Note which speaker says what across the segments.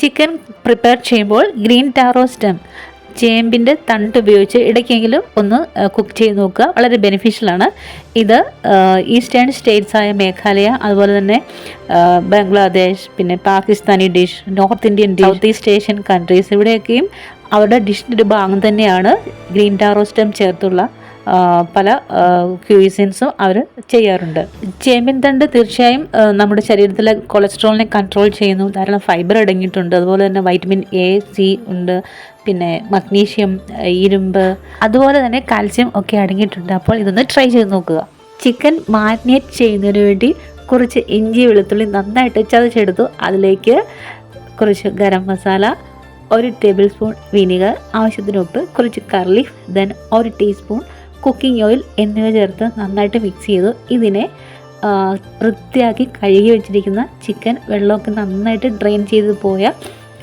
Speaker 1: Chicken prepare ചെയ്യുമ്പോൾ green taro stem ചേമ്പിൻ്റെ തണ്ട് ഉപയോഗിച്ച് ഇടയ്ക്കെങ്കിലും ഒന്ന് കുക്ക് ചെയ്ത് നോക്കുക. വളരെ ബെനിഫിഷ്യലാണ്. ഇത് ഈസ്റ്റേൺ സ്റ്റേറ്റ്സ് ആയ മേഘാലയ, അതുപോലെ തന്നെ ബംഗ്ലാദേശ്, പിന്നെ Pakistani dish, north Indian dish, south east Asian countries, ഇവിടെയൊക്കെയും അവരുടെ ഡിഷിൻ്റെ ഒരു ഭാഗം തന്നെയാണ് ഗ്രീൻ ടാറോ സ്റ്റെം ചേർത്തുള്ള പല ക്യൂസിൻസും അവർ ചെയ്യാറുണ്ട്. ചേമ്പിൻ തണ്ട് തീർച്ചയായും നമ്മുടെ ശരീരത്തിലെ കൊളസ്ട്രോളിനെ കൺട്രോൾ ചെയ്യുന്നു. ധാരാളം ഫൈബർ അടങ്ങിയിട്ടുണ്ട്. അതുപോലെ തന്നെ വൈറ്റമിൻ എ, സി ഉണ്ട്. പിന്നെ മഗ്നീഷ്യം, ഇരുമ്പ്, അതുപോലെ തന്നെ കാൽസ്യം ഒക്കെ അടങ്ങിയിട്ടുണ്ട്. അപ്പോൾ ഇതൊന്ന് ട്രൈ ചെയ്ത് നോക്കുക. ചിക്കൻ മാരിനേറ്റ് ചെയ്യുന്നതിന് വേണ്ടി കുറച്ച് ഇഞ്ചി വെളുത്തുള്ളി നന്നായിട്ട് ചതച്ചെടുത്തു. അതിലേക്ക് കുറച്ച് garam masala, 1 table spoon vinegar, ആവശ്യത്തിന് ഉപ്പ്, കുറച്ച് കർലീഫ്, ദെൻ 1 ടീസ്പൂൺ കുക്കിംഗ് ഓയിൽ എന്നിവ ചേർത്ത് നന്നായിട്ട് മിക്സ് ചെയ്തു. ഇതിനെ വൃത്തിയാക്കി കഴുകി വെച്ചിരിക്കുന്ന ചിക്കൻ വെള്ളമൊക്കെ നന്നായിട്ട് ഡ്രെയിൻ ചെയ്ത് പോയ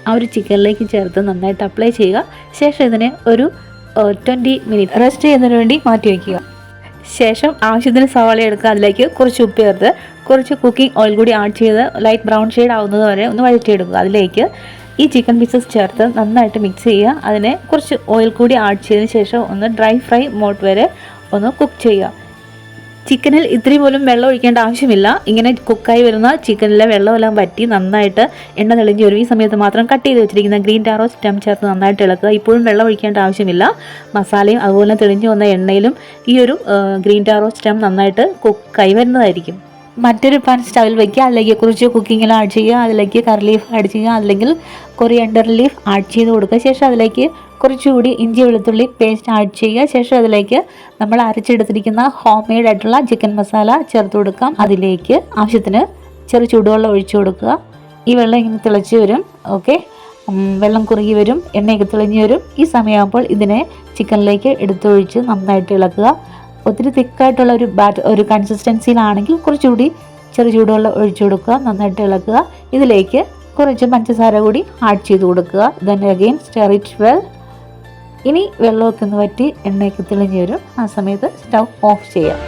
Speaker 1: ആ ഒരു ചിക്കനിലേക്ക് ചേർത്ത് നന്നായിട്ട് അപ്ലൈ ചെയ്യുക. ശേഷം ഇതിനെ ഒരു 20 മിനിറ്റ് റെസ്റ്റ് ചെയ്യുന്നതിന് വേണ്ടി മാറ്റി വയ്ക്കുക. ശേഷം ആവശ്യത്തിന് സവാള എടുക്കുക. അതിലേക്ക് കുറച്ച് ഉപ്പ് ചേർത്ത് കുറച്ച് കുക്കിംഗ് ഓയിൽ കൂടി ആഡ് ചെയ്ത് ലൈറ്റ് ബ്രൗൺ ഷെയ്ഡ് ആവുന്നത് വരെ ഒന്ന് വഴറ്റിയെടുക്കുക. അതിലേക്ക് ഈ ചിക്കൻ പീസസ് ചേർത്ത് നന്നായിട്ട് മിക്സ് ചെയ്യുക. അതിനെ കുറച്ച് ഓയിൽ കൂടി ആഡ് ചെയ്തതിന് ശേഷം ഒന്ന് ഡ്രൈ ഫ്രൈ മോഡ് വരെ ഒന്ന് കുക്ക് ചെയ്യുക. ചിക്കനിൽ ഇത്തിരി പോലും വെള്ളം ഒഴിക്കേണ്ട ആവശ്യമില്ല. ഇങ്ങനെ കുക്കായി വരുന്ന ചിക്കനിലെ വെള്ളമെല്ലാം വറ്റി നന്നായിട്ട് എണ്ണ തെളിഞ്ഞ് വരും. ഈ സമയത്ത് മാത്രം കട്ട് ചെയ്ത് വെച്ചിരിക്കുന്ന ഗ്രീൻ ടാറോ സ്റ്റെം ചേർത്ത് നന്നായിട്ട് ഇളക്കുക. ഇപ്പോഴും വെള്ളം ഒഴിക്കേണ്ട ആവശ്യമില്ല. മസാലയും അതുപോലെ തെളിഞ്ഞു വന്ന എണ്ണയിലും ഈ ഒരു ഗ്രീൻ ടാറോ സ്റ്റെം നന്നായിട്ട് കുക്കായി വരുന്നതായിരിക്കും. മറ്റൊരു പാൻ സ്റ്റവിൽ വയ്ക്കുക. അതിലേക്ക് കുറച്ച് കുക്കിങ്ങിൽ ആഡ് ചെയ്യുക. അതിലേക്ക് കറി ലീഫ് ആഡ് ചെയ്യുക. അല്ലെങ്കിൽ കൊറിയാണ്ടർ ലീഫ് ആഡ് ചെയ്ത് കൊടുക്കുക. ശേഷം അതിലേക്ക് കുറച്ചുകൂടി ഇഞ്ചി വെളുത്തുള്ളി പേസ്റ്റ് ആഡ് ചെയ്യുക. ശേഷം അതിലേക്ക് നമ്മൾ അരച്ചെടുത്തിരിക്കുന്ന ഹോം മെയ്ഡ് ആയിട്ടുള്ള ചിക്കൻ മസാല ചേർത്ത് കൊടുക്കാം. അതിലേക്ക് ആവശ്യത്തിന് ചെറു ചൂടുവെള്ളം ഒഴിച്ചു കൊടുക്കുക. ഈ വെള്ളം ഇങ്ങനെ തിളച്ച് വരും. ഓക്കെ, വെള്ളം കുറുകി വരും, എണ്ണയൊക്കെ തെളിഞ്ഞ് വരും. ഈ സമയമാകുമ്പോൾ ഇതിനെ ചിക്കനിലേക്ക് എടുത്തൊഴിച്ച് നന്നായിട്ട് ഇളക്കുക. ഒത്തിരി തിക്കായിട്ടുള്ള ഒരു കൺസിസ്റ്റൻസിയിലാണെങ്കിൽ കുറച്ചുകൂടി ചെറു ചൂടുവെള്ളം ഒഴിച്ചു കൊടുക്കുക. നന്നായിട്ട് ഇളക്കുക. ഇതിലേക്ക് കുറച്ച് പഞ്ചസാര കൂടി ആഡ് ചെയ്ത് കൊടുക്കുക. Then again stir it well. ഇനി വെള്ളമൊക്കെ ഒന്ന് വറ്റി എണ്ണയൊക്കെ തെളിഞ്ഞ് വരും. ആ സമയത്ത് സ്റ്റൗ ഓഫ് ചെയ്യാം.